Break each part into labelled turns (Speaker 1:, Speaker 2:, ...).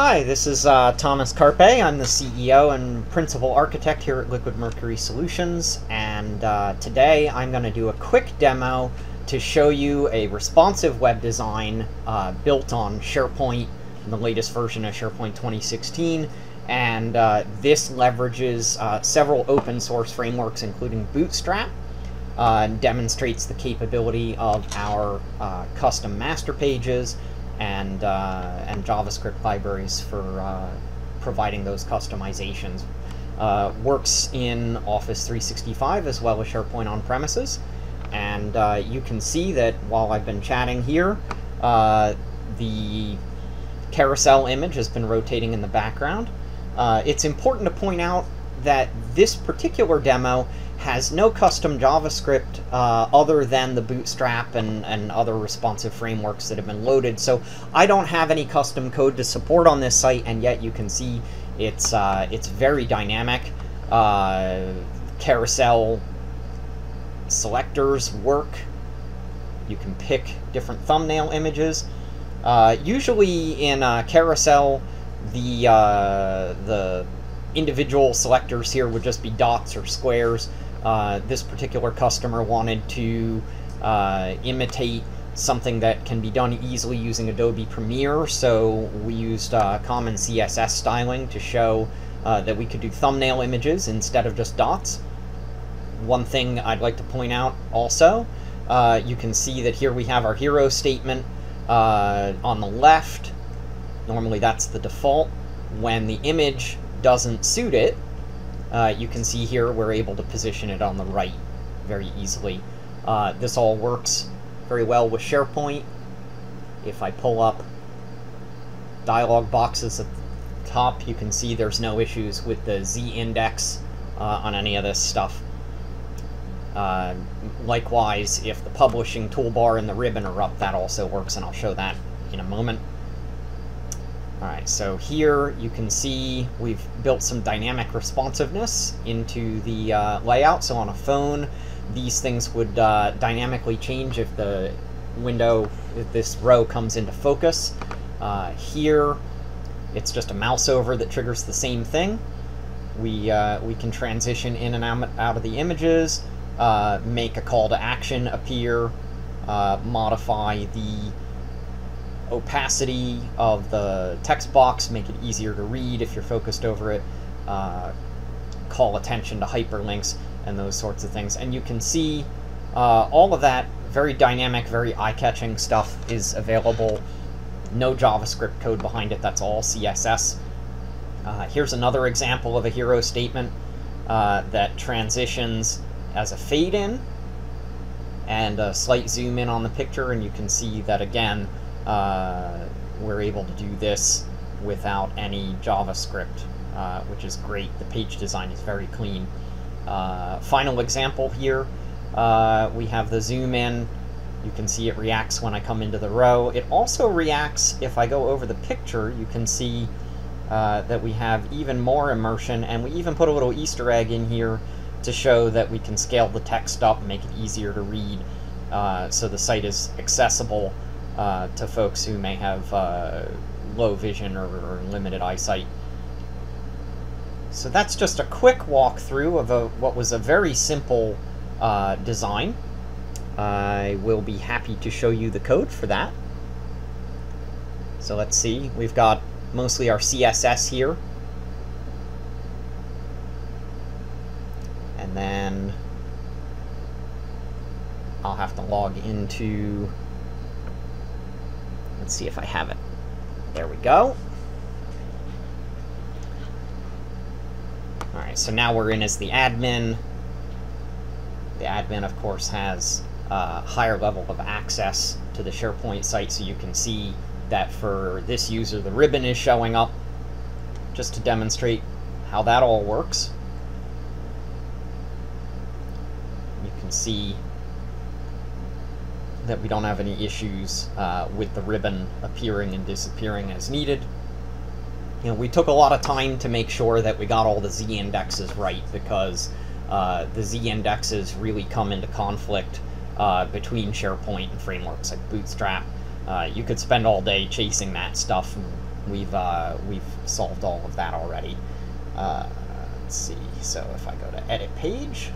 Speaker 1: Hi, this is Thomas Carpe. I'm the CEO and Principal Architect here at Liquid Mercury Solutions, and today I'm going to do a quick demo to show you a responsive web design built on SharePoint, the latest version of SharePoint 2016, and this leverages several open source frameworks including Bootstrap, and demonstrates the capability of our custom master pages and JavaScript libraries for providing those customizations. Works in Office 365 as well as SharePoint on-premises. And you can see that while I've been chatting here, the carousel image has been rotating in the background. It's important to point out that this particular demo has no custom JavaScript other than the Bootstrap and other responsive frameworks that have been loaded. So I don't have any custom code to support on this site, and yet you can see it's very dynamic. Carousel selectors work. You can pick different thumbnail images. Usually in carousel, the individual selectors here would just be dots or squares. This particular customer wanted to imitate something that can be done easily using Adobe Premiere, so we used common CSS styling to show that we could do thumbnail images instead of just dots. One thing I'd like to point out also, you can see that here we have our hero statement on the left. Normally that's the default. When the image doesn't suit it, you can see here we're able to position it on the right very easily. This all works very well with SharePoint. If I pull up dialog boxes at the top, you can see there's no issues with the z-index on any of this stuff. Likewise, if the publishing toolbar and the ribbon are up, that also works, and I'll show that in a moment. Alright, so here you can see we've built some dynamic responsiveness into the layout. So on a phone, these things would dynamically change if the window, if this row comes into focus. Here, it's just a mouse over that triggers the same thing. We can transition in and out of the images, make a call to action appear, modify the opacity of the text box, make it easier to read if you're focused over it, call attention to hyperlinks, and those sorts of things. And you can see all of that very dynamic, very eye-catching stuff is available. No JavaScript code behind it, that's all CSS. Here's another example of a hero statement that transitions as a fade-in and a slight zoom in on the picture, and you can see that again we're able to do this without any JavaScript, which is great. The page design is very clean. Final example here, we have the zoom in. You can see it reacts when I come into the row. It also reacts if I go over the picture. You can see that we have even more immersion, and we even put a little Easter egg in here to show that we can scale the text up and make it easier to read, so the site is accessible to folks who may have low vision or limited eyesight. So that's just a quick walkthrough of what was a very simple design. I will be happy to show you the code for that. So let's see, we've got mostly our CSS here. And then I'll have to log into, let's see if I have it. There we go. Alright, so now we're in as the admin. The admin, of course, has a higher level of access to the SharePoint site, so you can see that for this user, the ribbon is showing up, just to demonstrate how that all works. You can see that we don't have any issues with the ribbon appearing and disappearing as needed. You know, we took a lot of time to make sure that we got all the z-indexes right, because the z-indexes really come into conflict between SharePoint and frameworks like Bootstrap. You could spend all day chasing that stuff, and we've solved all of that already. Let's see, so if I go to edit page,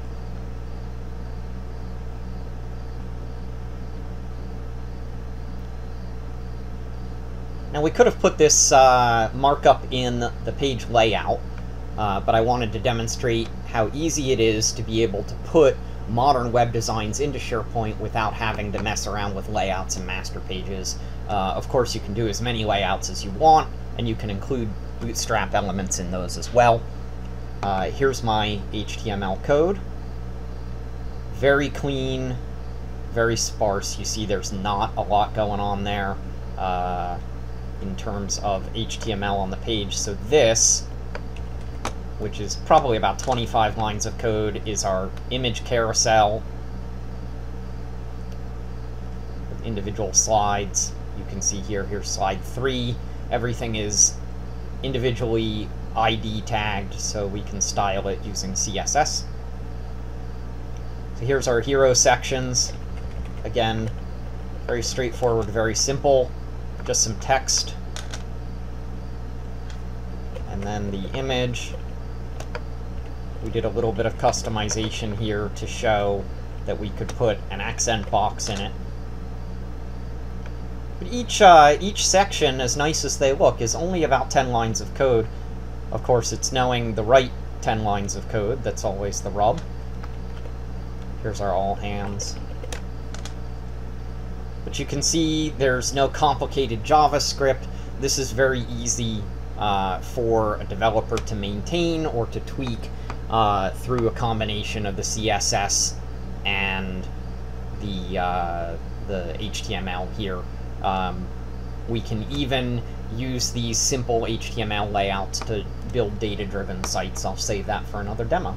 Speaker 1: now we could have put this markup in the page layout, but I wanted to demonstrate how easy it is to be able to put modern web designs into SharePoint without having to mess around with layouts and master pages. Of course, you can do as many layouts as you want, and you can include Bootstrap elements in those as well. Here's my HTML code. Very clean, very sparse. You see there's not a lot going on there in terms of HTML on the page. So this, which is probably about 25 lines of code, is our image carousel with individual slides. You can see here's slide 3. Everything is individually ID tagged, so we can style it using CSS. So here's our hero sections. Again, very straightforward, very simple. Just some text. And then the image. We did a little bit of customization here to show that we could put an accent box in it. But each section, as nice as they look, is only about 10 lines of code. Of course, it's knowing the right 10 lines of code that's always the rub. Here's our all hands. But you can see there's no complicated JavaScript. This is very easy for a developer to maintain or to tweak through a combination of the CSS and the HTML here. We can even use these simple HTML layouts to build data-driven sites. I'll save that for another demo.